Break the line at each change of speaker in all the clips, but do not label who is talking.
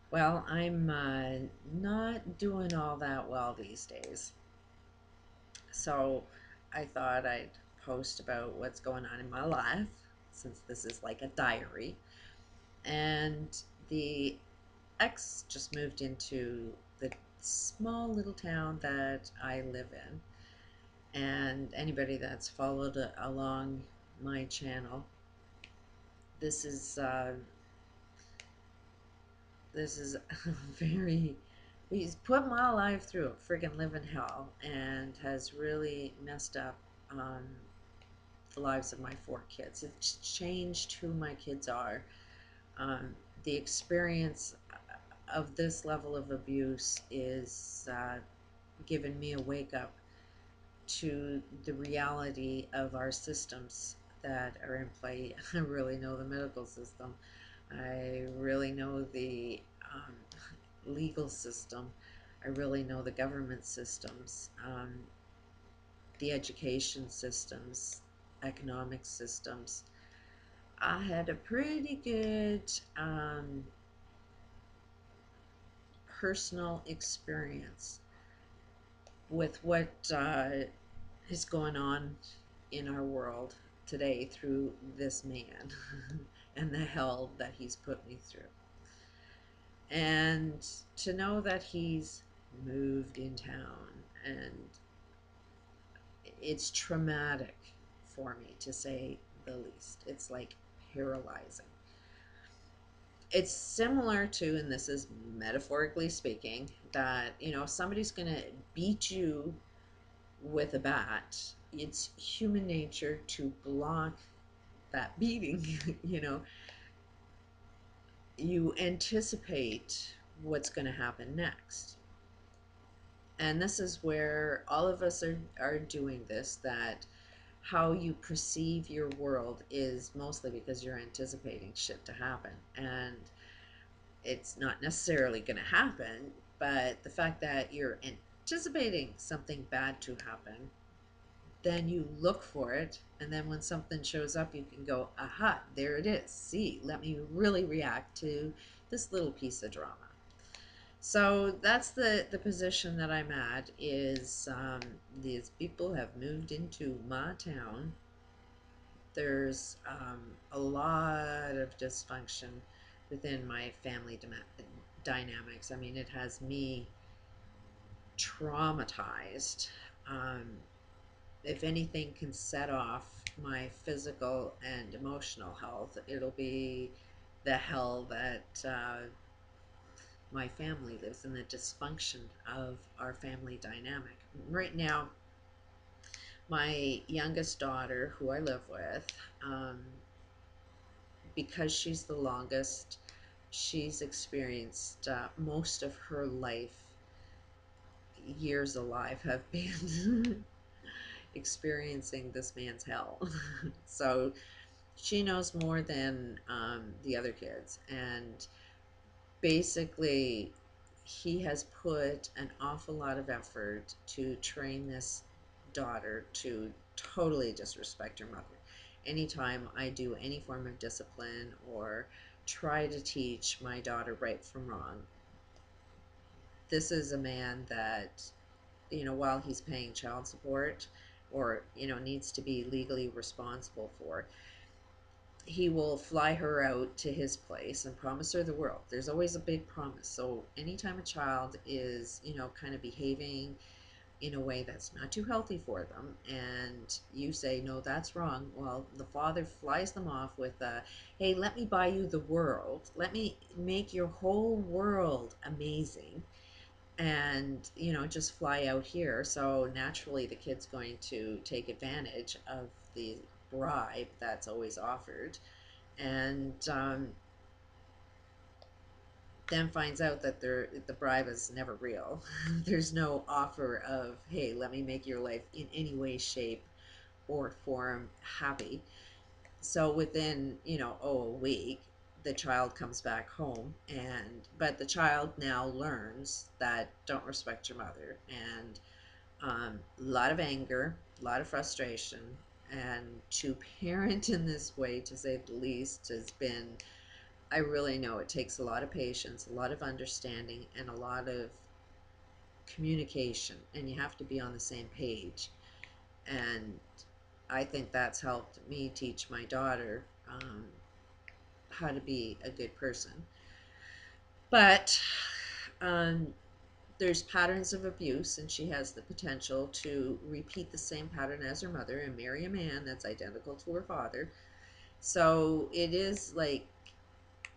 Well, I'm not doing all that well these days. So I thought I'd post about what's going on in my life since this is like a diary. And the ex just moved into the small little town that I live in. And anybody that's followed along my channel, this is this is very he's put my life through a friggin' living hell and has really messed up the lives of my four kids. It's changed who my kids are. um, the experience of this level of abuse is given me a wake up to the reality of our systems that are in play. I really know the medical system. I really know the legal system. I really know the government systems, the education systems, economic systems. I had a pretty good personal experience with what is going on in our world today through this man and the hell that he's put me through. And to know that he's moved in town, and it's traumatic for me to say the least. It's like paralyzing. It's similar to, and this is metaphorically speaking, that somebody's going to beat you with a bat. It's human nature to block that beating. you know you anticipate what's going to happen next. And this is where all of us are doing this, that how you perceive your world is mostly because you're anticipating shit to happen. And it's not necessarily going to happen, but the fact that you're anticipating something bad to happen, then you look for it, and then when something shows up you can go, aha, there it is. See, let me really react to this little piece of drama. So that's the position that I'm at, is these people have moved into my town. There's a lot of dysfunction within my family dynamics. I mean, it has me traumatized. Um, if anything can set off my physical and emotional health, it'll be the hell that my family lives in, the dysfunction of our family dynamic. Right now, my youngest daughter, who I live with, um, because she's the longest, she's experienced most of her life. Years alive have been experiencing this man's hell. So she knows more than the other kids. And basically, he has put an awful lot of effort to train this daughter to totally disrespect her mother. Anytime I do any form of discipline or try to teach my daughter right from wrong, this is a man that, while he's paying child support or, needs to be legally responsible for, he will fly her out to his place and promise her the world. There's always a big promise. So anytime a child is, kind of behaving in a way that's not too healthy for them, and you say, no, that's wrong, well, the father flies them off with a, hey, let me buy you the world. Let me make your whole world amazing. And, just fly out here. So naturally, the kid's going to take advantage of the bribe that's always offered, and then finds out that the bribe is never real. There's no offer of, hey, let me make your life in any way, shape, or form happy. So within, a week, the child comes back home, but the child now learns that don't respect your mother, and a lot of anger, a lot of frustration. And to parent in this way, to say the least, has been I really know it takes a lot of patience, a lot of understanding, and a lot of communication, and you have to be on the same page. And I think that's helped me teach my daughter how to be a good person. But um, there's patterns of abuse, and she has the potential to repeat the same pattern as her mother and marry a man that's identical to her father. So it is like,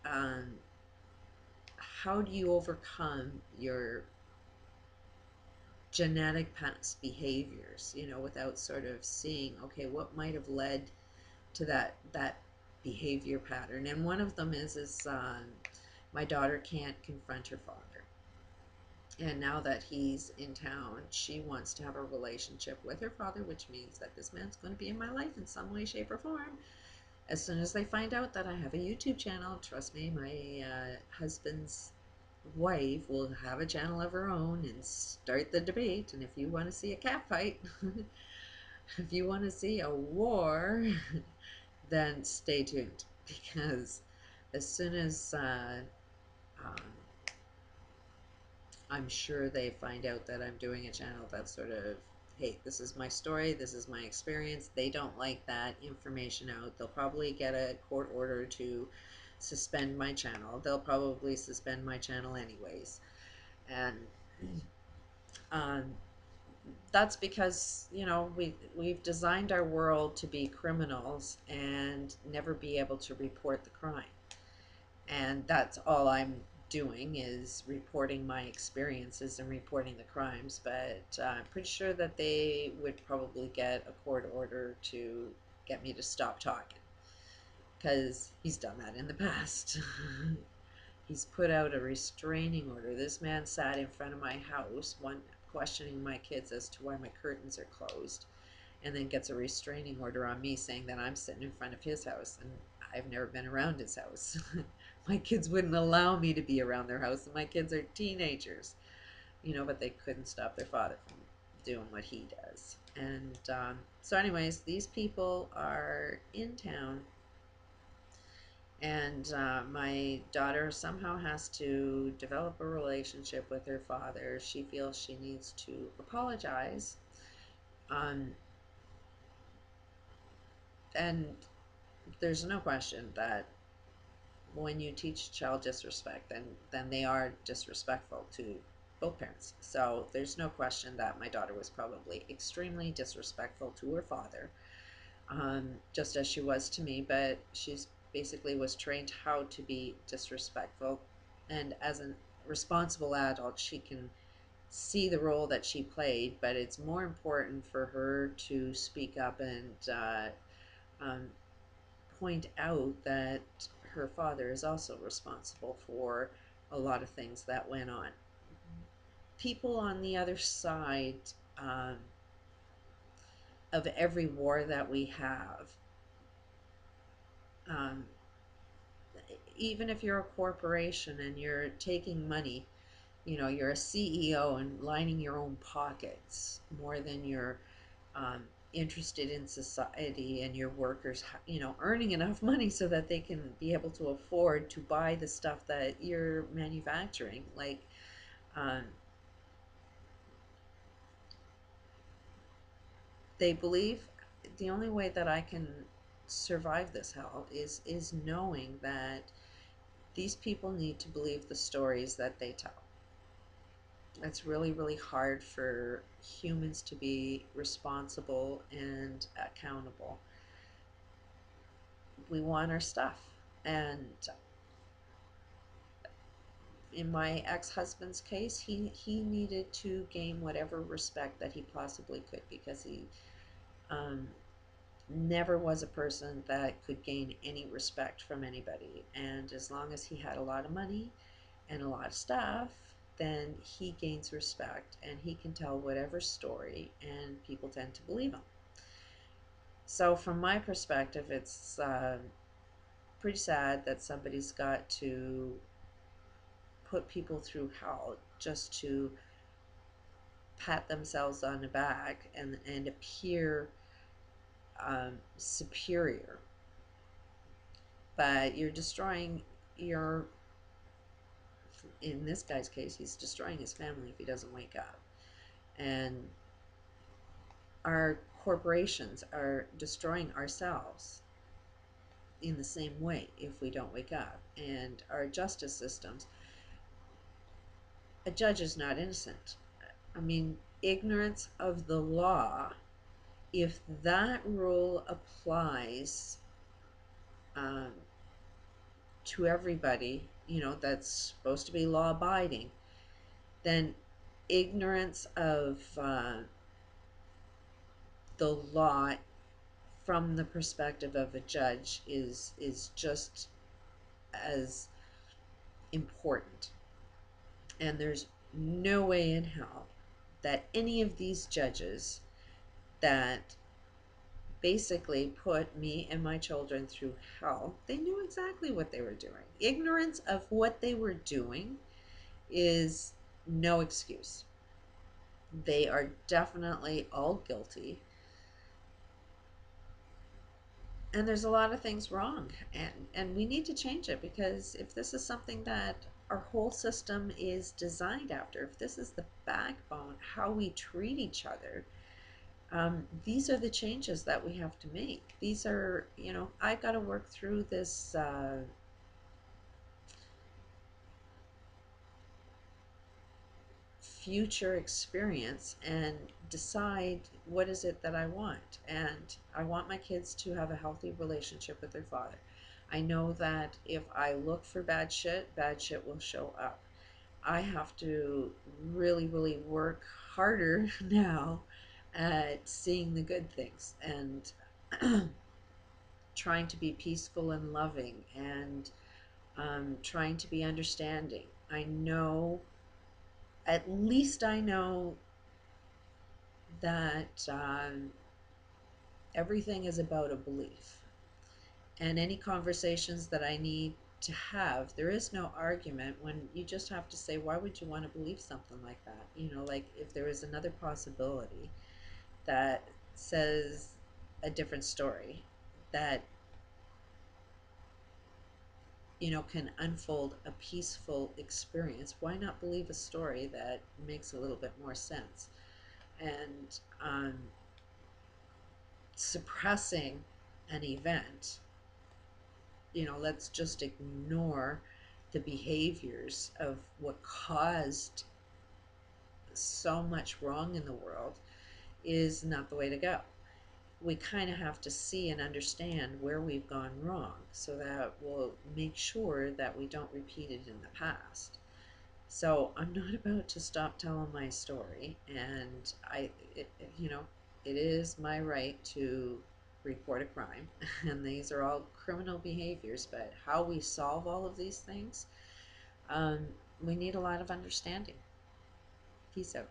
um, how do you overcome your genetic past behaviors, without sort of seeing, okay, what might have led to that behavior pattern? And one of them is my daughter can't confront her father. And now that he's in town, she wants to have a relationship with her father, which means that this man's going to be in my life in some way, shape, or form. As soon as they find out that I have a YouTube channel, trust me, my husband's wife will have a channel of her own and start the debate. And if you want to see a cat fight, if you want to see a war, then stay tuned, because as soon as um, I'm sure they find out that I'm doing a channel that's sort of, hey, this is my story, this is my experience, they don't like that information out, they'll probably get a court order to suspend my channel. They'll probably suspend my channel anyways. And um, that's because, we've designed our world to be criminals and never be able to report the crime. And that's all I'm doing, is reporting my experiences and reporting the crimes. But I'm pretty sure that they would probably get a court order to get me to stop talking, because he's done that in the past. He's put out a restraining order. This man sat in front of my house, questioning my kids as to why my curtains are closed, and then gets a restraining order on me saying that I'm sitting in front of his house, and I've never been around his house. My kids wouldn't allow me to be around their house, and my kids are teenagers, but they couldn't stop their father from doing what he does. And so anyways, these people are in town, and my daughter somehow has to develop a relationship with her father. She feels she needs to apologize. Um, and there's no question that when you teach child disrespect, then they are disrespectful to both parents. So there's no question that my daughter was probably extremely disrespectful to her father, just as she was to me. But she's basically was trained how to be disrespectful, and as a responsible adult, she can see the role that she played. But it's more important for her to speak up and um, point out that her father is also responsible for a lot of things that went on. People on the other side um, of every war that we have, um, even if you're a corporation and you're taking money, you're a CEO and lining your own pockets more than you're um, interested in society, and your workers, earning enough money so that they can be able to afford to buy the stuff that you're manufacturing. Like, um, they believe the only way that I can survive this hell is knowing that these people need to believe the stories that they tell. It's really, really hard for humans to be responsible and accountable. We want our stuff. And in my ex-husband's case, he needed to gain whatever respect that he possibly could, because he um, never was a person that could gain any respect from anybody. And as long as he had a lot of money and a lot of stuff, then he gains respect, and he can tell whatever story, and people tend to believe him. So from my perspective, it's pretty sad that somebody's got to put people through hell just to pat themselves on the back and appear superior. But you're destroying you're, in this guy's case, he's destroying his family if he doesn't wake up. And our corporations are destroying ourselves in the same way if we don't wake up. And our justice systems, a judge is not innocent. I mean, ignorance of the law, if that rule applies um, to everybody, that's supposed to be law abiding, then ignorance of the law from the perspective of a judge is just as important. And there's no way in hell that any of these judges that basically put me and my children through hell, they knew exactly what they were doing. Ignorance of what they were doing is no excuse. They are definitely all guilty. And there's a lot of things wrong, and we need to change it, because if this is something that our whole system is designed after, if this is the backbone, how we treat each other, these are the changes that we have to make. These are, I've got to work through this future experience and decide what is it that I want. And I want my kids to have a healthy relationship with their father. I know that if I look for bad shit will show up. I have to really, really work harder now at seeing the good things and trying to be peaceful and loving, and trying to be understanding. I know, at least I know that everything is about a belief. And any conversations that I need to have, there is no argument when you just have to say, why would you want to believe something like that? Like if there is another possibility that says a different story that, can unfold a peaceful experience, why not believe a story that makes a little bit more sense? And suppressing an event, let's just ignore the behaviors of what caused so much wrong in the world, is not the way to go. We kind of have to see and understand where we've gone wrong, so that we'll make sure that we don't repeat it in the past. So I'm not about to stop telling my story, and it is my right to report a crime, and these are all criminal behaviors. But how we solve all of these things, we need a lot of understanding. Peace out.